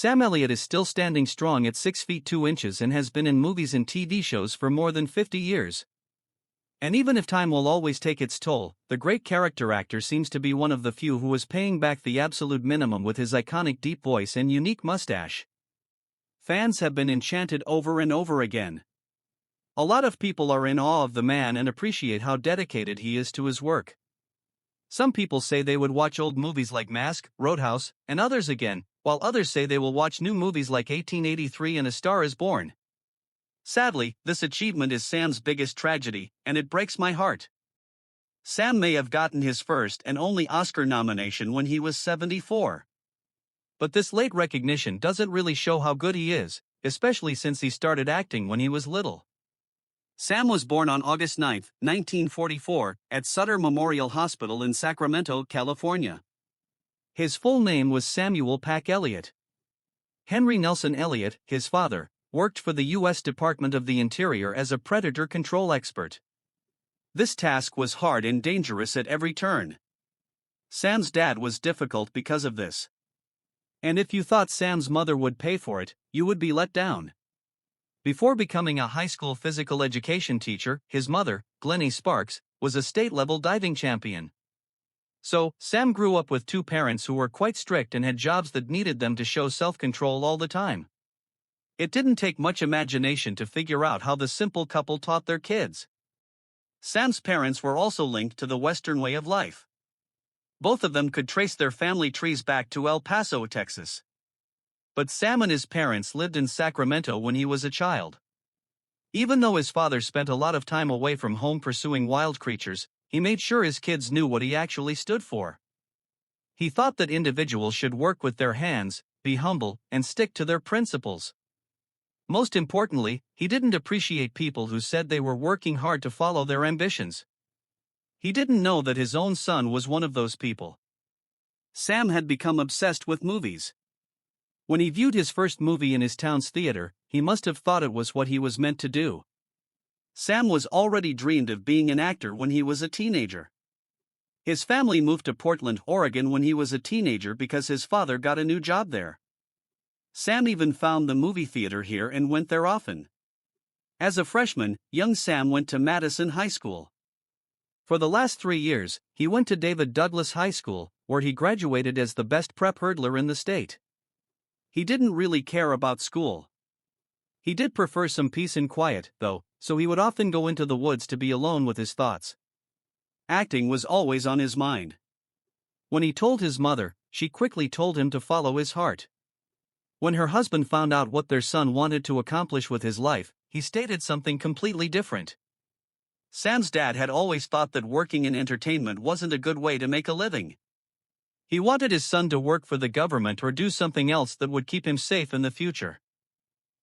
Sam Elliott is still standing strong at 6 feet 2 inches and has been in movies and TV shows for more than 50 years. And even if time will always take its toll, the great character actor seems to be one of the few who is paying back the absolute minimum with his iconic deep voice and unique mustache. Fans have been enchanted over and over again. A lot of people are in awe of the man and appreciate how dedicated he is to his work. Some people say they would watch old movies like Mask, Roadhouse, and others again, while others say they will watch new movies like 1883 and A Star is Born. Sadly, this achievement is Sam's biggest tragedy, and it breaks my heart. Sam may have gotten his first and only Oscar nomination when he was 74. But this late recognition doesn't really show how good he is, especially since he started acting when he was little. Sam was born on August 9, 1944, at Sutter Memorial Hospital in Sacramento, California. His full name was Samuel Pack Elliott. Henry Nelson Elliott, his father, worked for the U.S. Department of the Interior as a predator control expert. This task was hard and dangerous at every turn. Sam's dad was difficult because of this. And if you thought Sam's mother would pay for it, you would be let down. Before becoming a high school physical education teacher, his mother, Glennie Sparks, was a state-level diving champion. So, Sam grew up with two parents who were quite strict and had jobs that needed them to show self-control all the time. It didn't take much imagination to figure out how the simple couple taught their kids. Sam's parents were also linked to the Western way of life. Both of them could trace their family trees back to El Paso, Texas. But Sam and his parents lived in Sacramento when he was a child. Even though his father spent a lot of time away from home pursuing wild creatures, he made sure his kids knew what he actually stood for. He thought that individuals should work with their hands, be humble, and stick to their principles. Most importantly, he didn't appreciate people who said they were working hard to follow their ambitions. He didn't know that his own son was one of those people. Sam had become obsessed with movies. When he viewed his first movie in his town's theater, he must have thought it was what he was meant to do. Sam was already dreamed of being an actor when he was a teenager. His family moved to Portland, Oregon when he was a teenager because his father got a new job there. Sam even found the movie theater here and went there often. As a freshman, young Sam went to Madison High School. For the last 3 years, he went to David Douglas High School, where he graduated as the best prep hurdler in the state. He didn't really care about school. He did prefer some peace and quiet, though, so he would often go into the woods to be alone with his thoughts. Acting was always on his mind. When he told his mother, she quickly told him to follow his heart. When her husband found out what their son wanted to accomplish with his life, he stated something completely different. Sam's dad had always thought that working in entertainment wasn't a good way to make a living. He wanted his son to work for the government or do something else that would keep him safe in the future.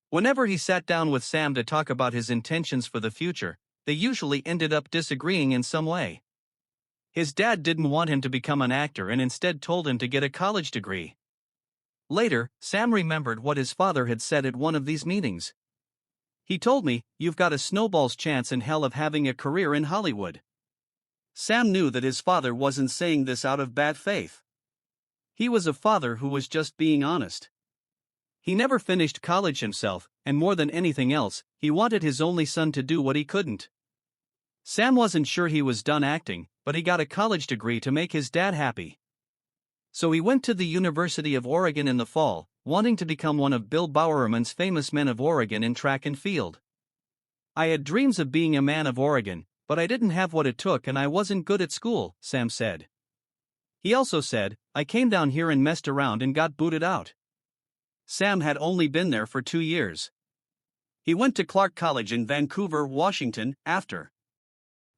Whenever he sat down with Sam to talk about his intentions for the future, they usually ended up disagreeing in some way. His dad didn't want him to become an actor and instead told him to get a college degree. Later, Sam remembered what his father had said at one of these meetings. He told me, "You've got a snowball's chance in hell of having a career in Hollywood." Sam knew that his father wasn't saying this out of bad faith. He was a father who was just being honest. He never finished college himself, and more than anything else, he wanted his only son to do what he couldn't. Sam wasn't sure he was done acting, but he got a college degree to make his dad happy. So he went to the University of Oregon in the fall, wanting to become one of Bill Bowerman's famous men of Oregon in track and field. "I had dreams of being a man of Oregon, but I didn't have what it took and I wasn't good at school," Sam said. He also said, "I came down here and messed around and got booted out." Sam had only been there for 2 years. He went to Clark College in Vancouver, Washington, after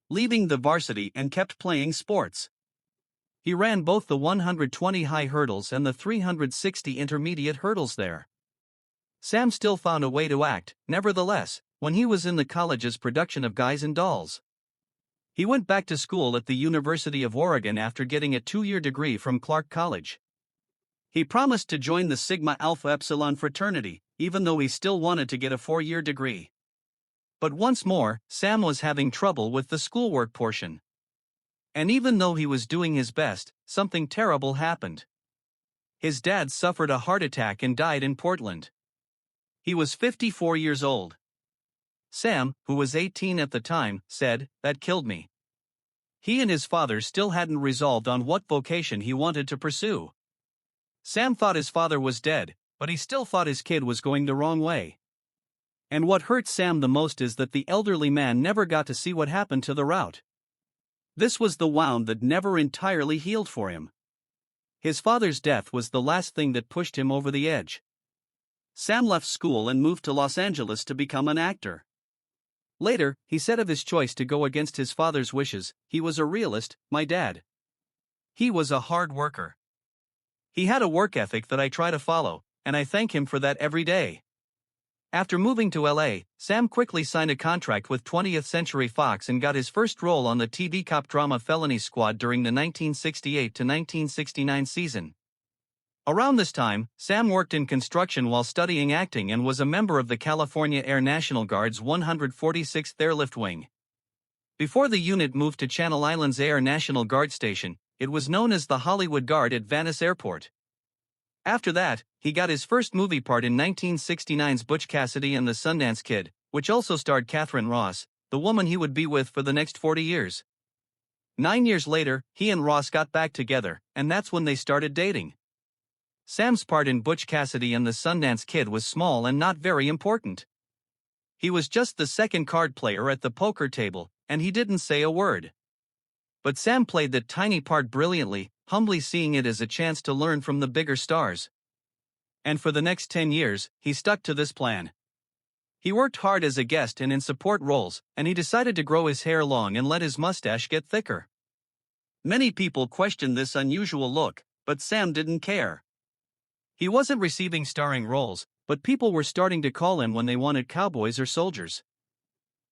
leaving the varsity and kept playing sports. He ran both the 120 high hurdles and the 360 intermediate hurdles there. Sam still found a way to act, nevertheless, when he was in the college's production of Guys and Dolls. He went back to school at the University of Oregon after getting a 2-year degree from Clark College. He promised to join the Sigma Alpha Epsilon fraternity, even though he still wanted to get a 4-year degree. But once more, Sam was having trouble with the schoolwork portion. And even though he was doing his best, something terrible happened. His dad suffered a heart attack and died in Portland. He was 54 years old. Sam, who was 18 at the time, said, "That killed me." He and his father still hadn't resolved on what vocation he wanted to pursue. Sam thought his father was dead, but he still thought his kid was going the wrong way. And what hurt Sam the most is that the elderly man never got to see what happened to the route. This was the wound that never entirely healed for him. His father's death was the last thing that pushed him over the edge. Sam left school and moved to Los Angeles to become an actor. Later, he said of his choice to go against his father's wishes, "He was a realist, my dad. He was a hard worker. He had a work ethic that I try to follow, and I thank him for that every day." After moving to LA, Sam quickly signed a contract with 20th Century Fox and got his first role on the TV cop drama Felony Squad during the 1968 to 1969 season. Around this time, Sam worked in construction while studying acting and was a member of the California Air National Guard's 146th Airlift Wing. Before the unit moved to Channel Islands Air National Guard Station, it was known as the Hollywood Guard at Venice Airport. After that, he got his first movie part in 1969's Butch Cassidy and the Sundance Kid, which also starred Katharine Ross, the woman he would be with for the next 40 years. 9 years later, he and Ross got back together, and that's when they started dating. Sam's part in Butch Cassidy and the Sundance Kid was small and not very important. He was just the second card player at the poker table, and he didn't say a word. But Sam played that tiny part brilliantly, humbly seeing it as a chance to learn from the bigger stars. And for the next 10 years, he stuck to this plan. He worked hard as a guest and in support roles, and he decided to grow his hair long and let his mustache get thicker. Many people questioned this unusual look, but Sam didn't care. He wasn't receiving starring roles, but people were starting to call him when they wanted cowboys or soldiers.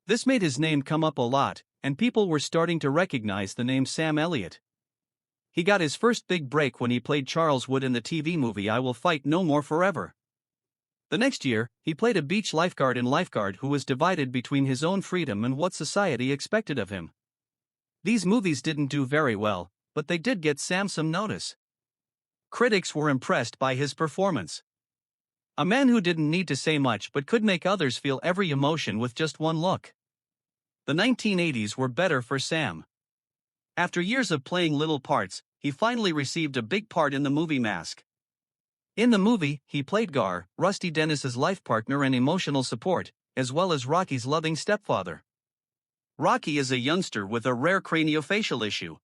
This made his name come up a lot, and people were starting to recognize the name Sam Elliott. He got his first big break when he played Charles Wood in the TV movie I Will Fight No More Forever. The next year, he played a beach lifeguard in Lifeguard who was divided between his own freedom and what society expected of him. These movies didn't do very well, but they did get Sam some notice. Critics were impressed by his performance. A man who didn't need to say much but could make others feel every emotion with just one look. The 1980s were better for Sam. After years of playing little parts, he finally received a big part in the movie Mask. In the movie, he played Gar, Rusty Dennis's life partner and emotional support, as well as Rocky's loving stepfather. Rocky is a youngster with a rare craniofacial issue.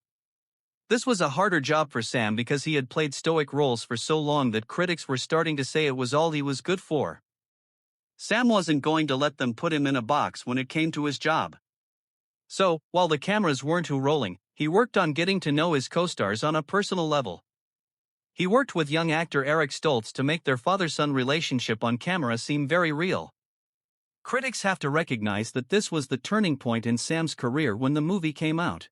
This was a harder job for Sam because he had played stoic roles for so long that critics were starting to say it was all he was good for. Sam wasn't going to let them put him in a box when it came to his job. So, while the cameras weren't rolling, he worked on getting to know his co-stars on a personal level. He worked with young actor Eric Stoltz to make their father-son relationship on camera seem very real. Critics have to recognize that this was the turning point in Sam's career when the movie came out.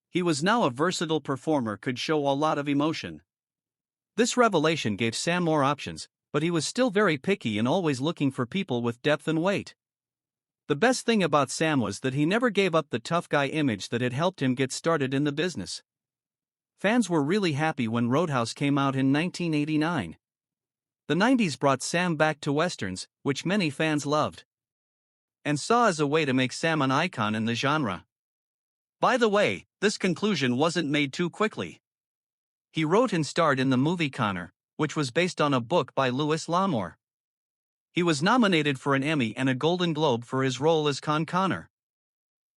He was now a versatile performer, could show a lot of emotion. This revelation gave Sam more options, but he was still very picky and always looking for people with depth and weight. The best thing about Sam was that he never gave up the tough guy image that had helped him get started in the business. Fans were really happy when Roadhouse came out in 1989. The 90s brought Sam back to westerns, which many fans loved and saw as a way to make Sam an icon in the genre. By the way, this conclusion wasn't made too quickly. He wrote and starred in the movie Connor, which was based on a book by Louis L'Amour. He was nominated for an Emmy and a Golden Globe for his role as Con Connor.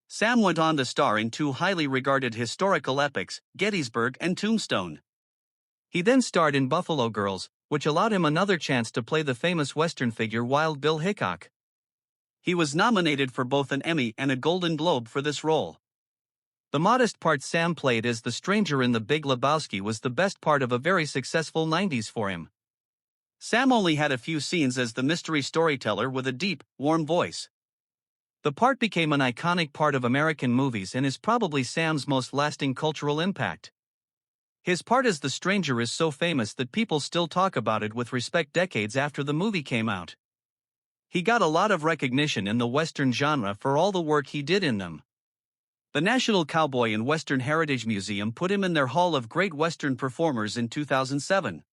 Sam went on to star in two highly regarded historical epics, Gettysburg and Tombstone. He then starred in Buffalo Girls, which allowed him another chance to play the famous Western figure Wild Bill Hickok. He was nominated for both an Emmy and a Golden Globe for this role. The modest part Sam played as the stranger in The Big Lebowski was the best part of a very successful 90s for him. Sam only had a few scenes as the mystery storyteller with a deep, warm voice. The part became an iconic part of American movies and is probably Sam's most lasting cultural impact. His part as the stranger is so famous that people still talk about it with respect decades after the movie came out. He got a lot of recognition in the Western genre for all the work he did in them. The National Cowboy and Western Heritage Museum put him in their Hall of Great Western Performers in 2007.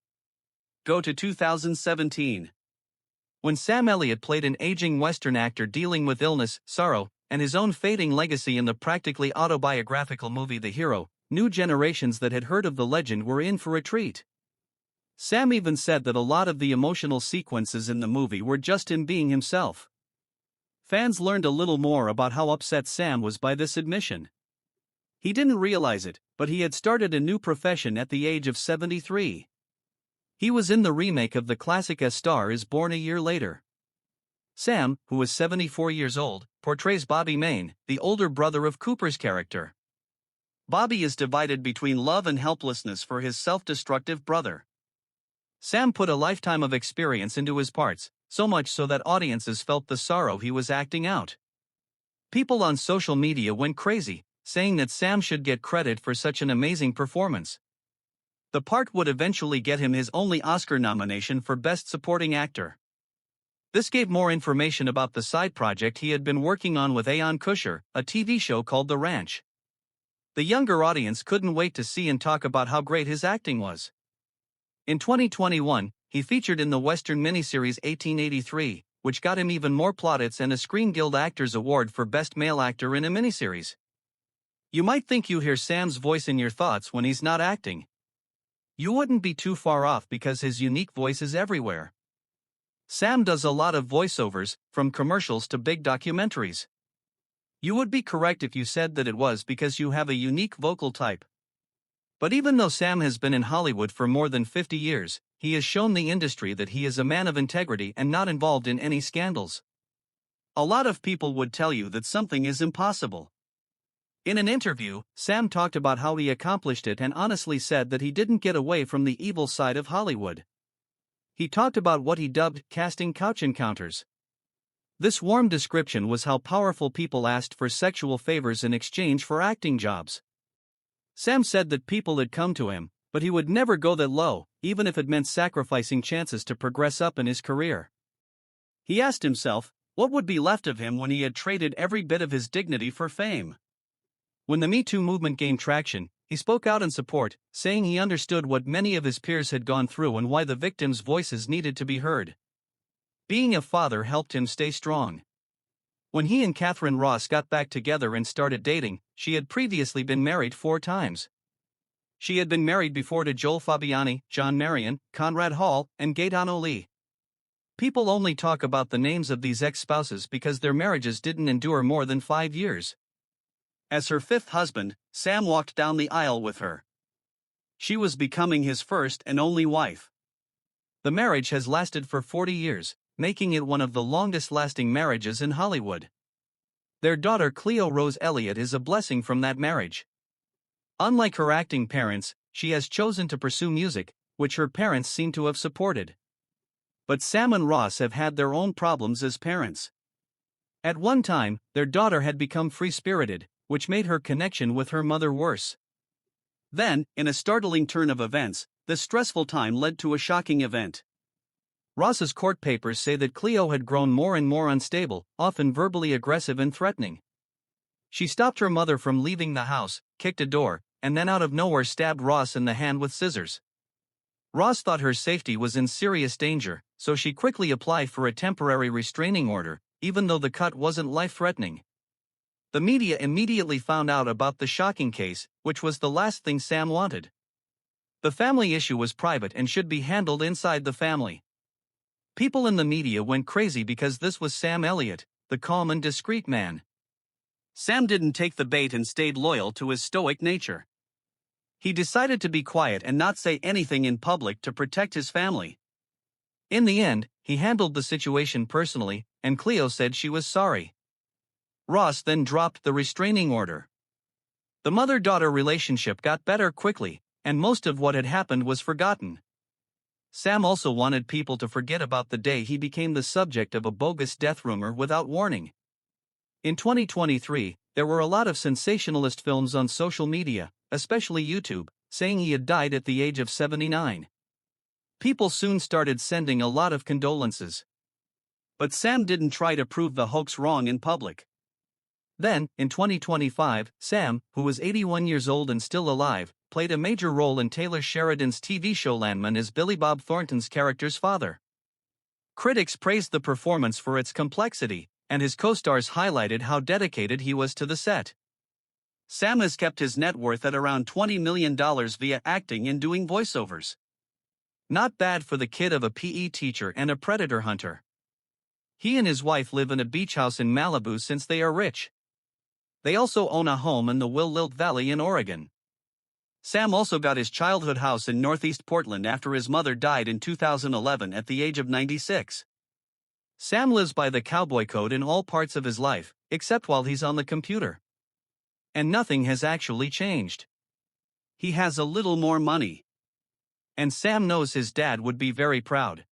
go to 2017. When Sam Elliott played an aging Western actor dealing with illness, sorrow, and his own fading legacy in the practically autobiographical movie The Hero, new generations that had heard of the legend were in for a treat. Sam even said that a lot of the emotional sequences in the movie were just him being himself. Fans learned a little more about how upset Sam was by this admission. He didn't realize it, but he had started a new profession at the age of 73. He was in the remake of the classic A Star is Born a year later. Sam, who was 74 years old, portrays Bobby Maine, the older brother of Cooper's character. Bobby is divided between love and helplessness for his self-destructive brother. Sam put a lifetime of experience into his parts, so much so that audiences felt the sorrow he was acting out. People on social media went crazy, saying that Sam should get credit for such an amazing performance. The part would eventually get him his only Oscar nomination for Best Supporting Actor. This gave more information about the side project he had been working on with Aon Kusher, a TV show called The Ranch. The younger audience couldn't wait to see and talk about how great his acting was. In 2021, he featured in the Western miniseries 1883, which got him even more plaudits and a Screen Guild Actors Award for Best Male Actor in a Miniseries. You might think you hear Sam's voice in your thoughts when he's not acting. You wouldn't be too far off because his unique voice is everywhere. Sam does a lot of voiceovers, from commercials to big documentaries. You would be correct if you said that it was because you have a unique vocal type. But even though Sam has been in Hollywood for more than 50 years, he has shown the industry that he is a man of integrity and not involved in any scandals. A lot of people would tell you that something is impossible. In an interview, Sam talked about how he accomplished it and honestly said that he didn't get away from the evil side of Hollywood. He talked about what he dubbed casting couch encounters. This warm description was how powerful people asked for sexual favors in exchange for acting jobs. Sam said that people had come to him, but he would never go that low, even if it meant sacrificing chances to progress up in his career. He asked himself, what would be left of him when he had traded every bit of his dignity for fame? When the Me Too movement gained traction, he spoke out in support, saying he understood what many of his peers had gone through and why the victims' voices needed to be heard. Being a father helped him stay strong. When he and Catherine Ross got back together and started dating, she had previously been married 4 times. She had been married before to Joel Fabiani, John Marion, Conrad Hall, and Gaetano Lee. People only talk about the names of these ex-spouses because their marriages didn't endure more than 5 years. As her 5th husband, Sam walked down the aisle with her. She was becoming his first and only wife. The marriage has lasted for 40 years, making it one of the longest-lasting marriages in Hollywood. Their daughter Cleo Rose Elliott is a blessing from that marriage. Unlike her acting parents, she has chosen to pursue music, which her parents seem to have supported. But Sam and Ross have had their own problems as parents. At one time, their daughter had become free-spirited, which made her connection with her mother worse. Then, in a startling turn of events, this stressful time led to a shocking event. Ross's court papers say that Cleo had grown more and more unstable, often verbally aggressive and threatening. She stopped her mother from leaving the house, kicked a door, and then out of nowhere stabbed Ross in the hand with scissors. Ross thought her safety was in serious danger, so she quickly applied for a temporary restraining order, even though the cut wasn't life-threatening. The media immediately found out about the shocking case, which was the last thing Sam wanted. The family issue was private and should be handled inside the family. People in the media went crazy because this was Sam Elliott, the calm and discreet man. Sam didn't take the bait and stayed loyal to his stoic nature. He decided to be quiet and not say anything in public to protect his family. In the end, he handled the situation personally, and Cleo said she was sorry. Ross then dropped the restraining order. The mother-daughter relationship got better quickly, and most of what had happened was forgotten. Sam also wanted people to forget about the day he became the subject of a bogus death rumor without warning. In 2023, there were a lot of sensationalist films on social media, especially YouTube, saying he had died at the age of 79. People soon started sending a lot of condolences. But Sam didn't try to prove the hoax wrong in public. Then, in 2025, Sam, who was 81 years old and still alive, played a major role in Taylor Sheridan's TV show Landman as Billy Bob Thornton's character's father. Critics praised the performance for its complexity, and his co-stars highlighted how dedicated he was to the set. Sam has kept his net worth at around $20 million via acting and doing voiceovers. Not bad for the kid of a PE teacher and a predator hunter. He and his wife live in a beach house in Malibu since they are rich. They also own a home in the Willamette Valley in Oregon. Sam also got his childhood house in Northeast Portland after his mother died in 2011 at the age of 96. Sam lives by the cowboy code in all parts of his life, except while he's on the computer. And nothing has actually changed. He has a little more money. And Sam knows his dad would be very proud.